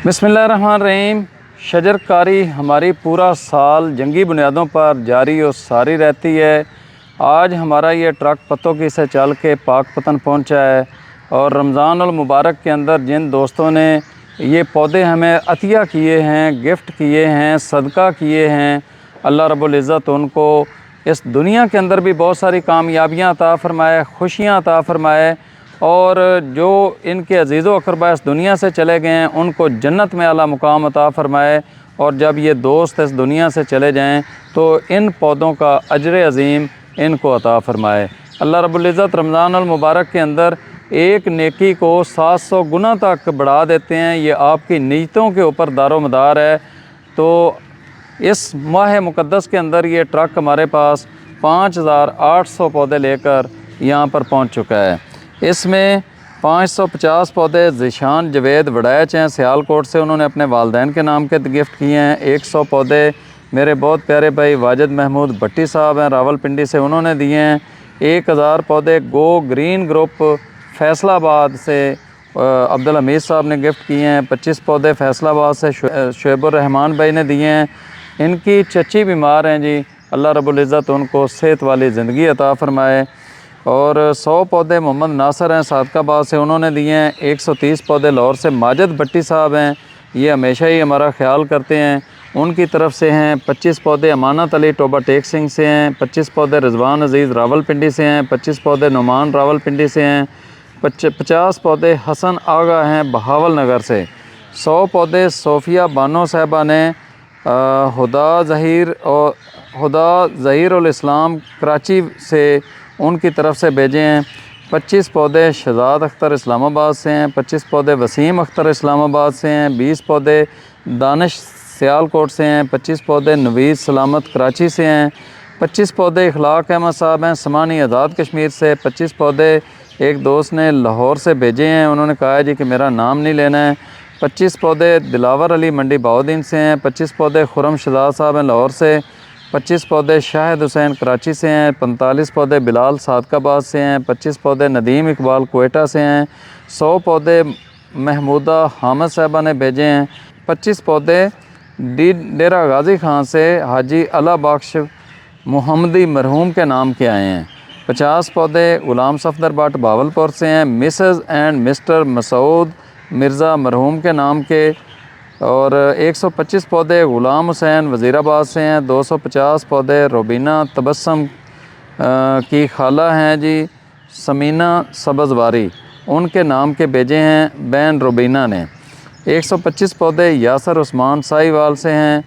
बिस्मिल्लाहिर्रहमानिर्रहीम। शजर कारी हमारी पूरा साल जंगी बुनियादों पर जारी और सारी रहती है। आज हमारा ये ट्रक पत्तों से चल के पाकपतन पहुंचा है और रमज़ानुल मुबारक के अंदर जिन दोस्तों ने ये पौधे हमें अतिया किए हैं, गिफ्ट किए हैं, सदका किए हैं, अल्लाह रब्बुल इज़्ज़त उनको इस दुनिया के अंदर भी बहुत सारी कामयाबियाँ अता फ़रमाए, खुशियाँ अता फ़रमाए, और जो इनके अज़ीज़ व अक़रबा इस दुनिया से चले गए हैं उनको जन्नत में आला मुकाम अता फ़रमाए। और जब ये दोस्त इस दुनिया से चले जाएं तो इन पौधों का अजर अज़ीम इनको अता फ़रमाए। अल्लाह रब्बुल इज़्ज़त रमज़ानुल मुबारक के अंदर एक नेकी को 700 गुना तक बढ़ा देते हैं। ये आपकी नीयतों के ऊपर दारोमदार है। तो इस माह मुक़द्दस के अंदर ये ट्रक हमारे पास 5800 पौधे लेकर यहाँ पर पहुँच चुका है। इसमें 550 पौधे ज़ीशान जवेद वड़ैच हैं, सियालकोट से, उन्होंने अपने वालदैन के नाम के गिफ्ट किए हैं। 100 पौधे मेरे बहुत प्यारे भाई वाजिद महमूद भट्टी साहब हैं, रावलपिंडी से, उन्होंने दिए हैं। 1000 पौधे गो ग्रीन ग्रुप फैसलाबाद से अब्दुल हमीद साहब ने गिफ्ट किए हैं। 25 पौधे फैसलाबाद से शुएबुर रहमान भाई ने दिए हैं। इनकी चच्ची बीमार हैं जी, अल्लाह रब्बुल इज़्ज़त उनको सेहत वाली ज़िंदगी अता फ़रमाए। और 100 पौधे मोहम्मद नासर हैं सादकाबाद से, उन्होंने दिए हैं। 130 पौधे लाहौर से माजिद भट्टी साहब हैं, ये हमेशा ही हमारा ख्याल करते हैं, उनकी तरफ से हैं। 25 पौधे अमानत अली टोबा टेक सिंह से हैं। 25 पौधे रिजवान अजीज़ रावलपिंडी से हैं। 25 पौधे नुमान रावलपिंडी से हैं। 50 पौधे हसन आगा हैं बहावल नगर से। 100 पौधे सोफ़िया बानो साहबा ने हुदा ज़हीर उल इस्लाम कराची से, उनकी तरफ से भेजे हैं। 25 पौधे शहजाद अख्तर इस्लामाबाद से हैं। 25 पौधे वसीम अख्तर इस्लामाबाद से हैं। 20 पौधे दानिश सियालकोट से हैं। 25 पौधे नवीद सलामत कराची से हैं। 25 पौधे इखलाक अहमद साहब हैं समानी आज़ाद कश्मीर से। 25 पौधे एक दोस्त ने लाहौर से भेजे हैं, उन्होंने कहा है जी कि मेरा नाम नहीं लेना है। 25 पौधे दिलावर अली मंडी बाउद्दीन से हैं। 25 पौधे खुरम शहजाद साहब हैं लाहौर से। 25 पौधे शाहिद हुसैन कराची से हैं। 45 पौधे बिलाल सादकाबाद से हैं। 25 पौधे नदीम इकबाल कोयटा से हैं। 100 पौधे महमूदा हामिद साहबा ने भेजे हैं। 25 पौधे डेरा गाजी खान से हाजी अला बख्श मोहम्मदी मरहूम के नाम के आए हैं। 50 पौधे गुलाम सफदर भट्ट भावलपुर से हैं, Mrs and Mr Masood Mirza मरहूम के नाम के। और 125 पौधे ग़ुलाम हुसैन वज़ीराबाद से हैं। 250 पौधे रोबीना तबस्सम की खाला हैं जी, समीना सब्ज़वारी, उनके नाम के भेजे हैं बैन रोबीना ने। 125 पौधे यासर उस्मान साहिवाल से हैं।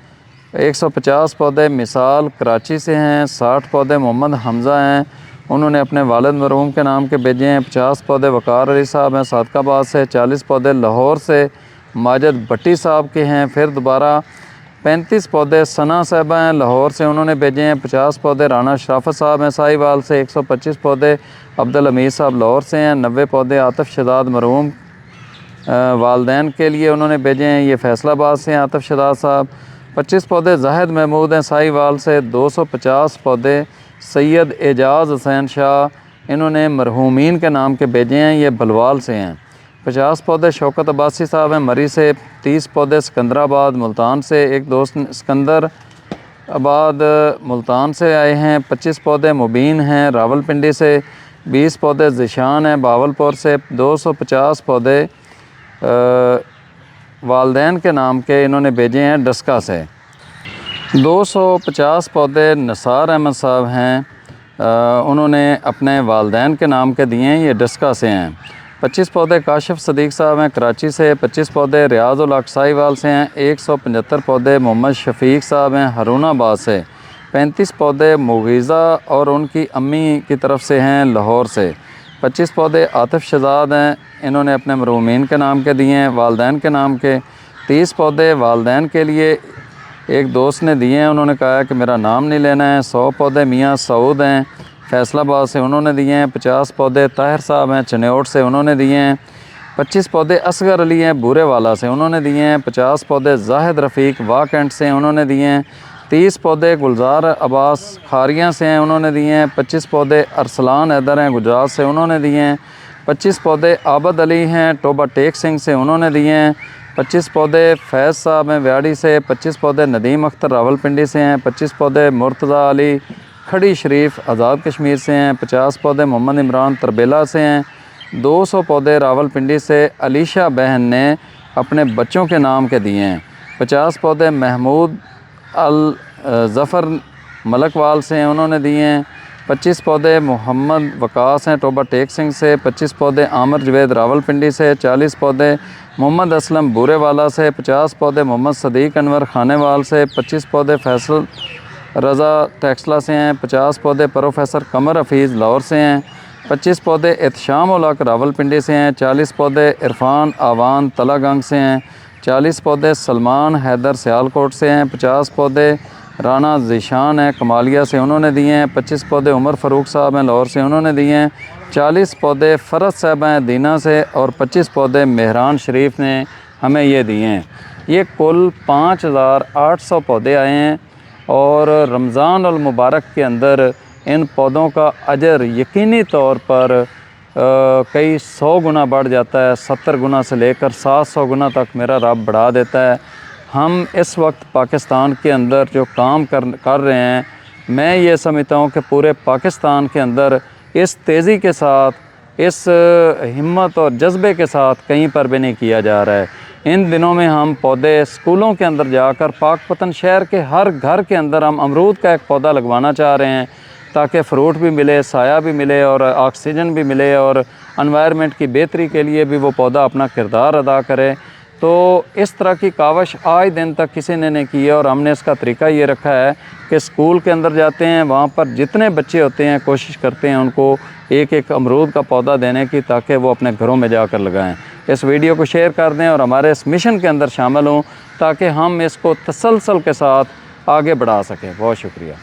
150 पौधे मिसाल कराची से हैं। 60 पौधे मोहम्मद हमज़ा हैं, उन्होंने अपने वालिद मरहूम के नाम के भेजे हैं। 50 पौधे वकार अली साहब हैं सादकाबाद से। 40 पौधे लाहौर से माजिद भट्टी साहब के हैं। फिर दोबारा 35 पौधे सना साहबा हैं लाहौर से, उन्होंने भेजे हैं। 50 पौधे राना शराफत साहब हैं साहिवाल से। 125 पौधे अब्दुल हमीद साहब लाहौर से हैं। 90 पौधे आतिफ शहजाद मरहूम वालदैन के लिए उन्होंने भेजे हैं, ये फैसलाबाद से हैं आतिफ शहजाद साहब। 25 पौधे जाहिद महमूद हैं साहिवाल से। 250 पौधे सैयद एजाज़ हुसैन शाह, इन्होंने मरहूमीन के नाम के भेजे हैं, ये बलवाल से हैं। 50 पौधे शौकत अब्बासी साहब हैं मरी से। 30 पौधे सिकंदराबाद मुल्तान से, एक दोस्त सिकंदर आबाद मुल्तान से आए हैं। 25 पौधे मुबीन हैं रावलपिंडी से। 20 पौधे ज़ीशान हैं बावलपुर से। 250 पौधे वालदैन के नाम के इन्होंने भेजे हैं डस्का से। 250 पौधे नसार अहमद साहब हैं, उन्होंने अपने वालदैन के नाम के दिए हैं, ये डस्का से हैं। 25 पौधे काशिफ सदीक साहब हैं कराची से। 25 पौधे रियाज़ उल हक साहिवाल से हैं। 175 पौधे मोहम्मद शफीक साहब हैं हरूनाबाद से। 35 पौधे मुगीज़ा और उनकी अम्मी की तरफ से हैं लाहौर से। 25 पौधे आतिफ शहजाद हैं, इन्होंने अपने मरहूमीन के नाम के दिए हैं वालदैन के नाम के। 30 पौधे वालदैन के लिए एक दोस्त ने दिए हैं, उन्होंने कहा है कि मेरा नाम नहीं लेना है। 100 पौधे मियाँ सऊद हैं फैसलाबाद से, उन्होंने दिए हैं। 50 पौधे ताहिर साहब हैं चनेौट से, उन्होंने दिए हैं। 25 पौधे असगर अली हैं बूरेवाला से, उन्होंने दिए हैं। 50 पौधे जाहिद रफ़ीक वाकैंट से, उन्होंने दिए हैं। 30 पौधे गुलजार अब्बास खारियाँ से हैं, उन्होंने दिए हैं। 25 पौधे अरसलान हैदर हैं गुजरात से, उन्होंने दिए हैं। 25 पौधे आबद अली हैं टोबा टेक सिंह से, उन्होंने दिए हैं। 25 पौधे फैज़ साहब हैं व्याड़ी से, 25 पौधे नदीम अख्तर रावलपिंडी से हैं, 25 पौधे मुर्तज़ा अली खड़ी शरीफ आज़ाद कश्मीर से हैं, 50 पौधे मोहम्मद इमरान तरबेला से हैं, 200 पौधे रावलपिंडी से अलीशा बहन ने अपने बच्चों के नाम के दिए हैं, 50 पौधे महमूद अल ज़फ़र मलकवाल से हैं, उन्होंने दिए हैं, 25 पौधे मोहम्मद वकास हैं टोबा टेक सिंह से, 25 पौधे आमर जवेद रावलपिंडी से, 40 पौधे मोहम्मद असलम बूरेवाला से, 50 पौधे मोहम्मद सदीक अनवर खानेवाल से, 25 पौधे फैसल रज़ा टेक्सला से हैं, 50 पौधे प्रोफेसर कमर हफीज़ लाहौर से हैं, 25 पौधे एहतशाम उलक रावलपिंडी से हैं, 40 पौधे इरफान आवान तलागंग से हैं, 40 पौधे सलमान हैदर सियालकोट से हैं, 50 पौधे राना ज़ीशान है कमालिया से, उन्होंने दिए हैं, 25 पौधे उमर फ़ारूक साहब हैं लाहौर से, उन्होंने दिए हैं, 40 पौधे फ़रत साहब हैं दीना से और 25 पौधे मेहरान शरीफ ने हमें ये दिए हैं। ये कुल 5800 पौधे आए हैं और रमज़ान अल मुबारक के अंदर इन पौधों का अजर यकीनी तौर पर कई 100 गुना बढ़ जाता है, 70 गुना से लेकर 700 गुना तक मेरा रब बढ़ा देता है। हम इस वक्त पाकिस्तान के अंदर जो काम कर रहे हैं, मैं ये समझता हूँ कि पूरे पाकिस्तान के अंदर इस तेज़ी के साथ, इस हिम्मत और जज्बे के साथ कहीं पर भी नहीं किया जा रहा है। इन दिनों में हम पौधे स्कूलों के अंदर जाकर पाकपतन शहर के हर घर के अंदर हम अमरूद का एक पौधा लगवाना चाह रहे हैं ताकि फ़्रूट भी मिले, साया भी मिले और ऑक्सीजन भी मिले और एनवायरनमेंट की बेहतरी के लिए भी वो पौधा अपना किरदार अदा करे। तो इस तरह की कावश आज दिन तक किसी ने नहीं की है और हमने इसका तरीका ये रखा है कि स्कूल के अंदर जाते हैं, वहाँ पर जितने बच्चे होते हैं कोशिश करते हैं उनको एक एक अमरूद का पौधा देने की ताकि वो अपने घरों में जाकर लगाएं। इस वीडियो को शेयर कर दें और हमारे इस मिशन के अंदर शामिल हों ताकि हम इसको तसलसल के साथ आगे बढ़ा सकें। बहुत शुक्रिया।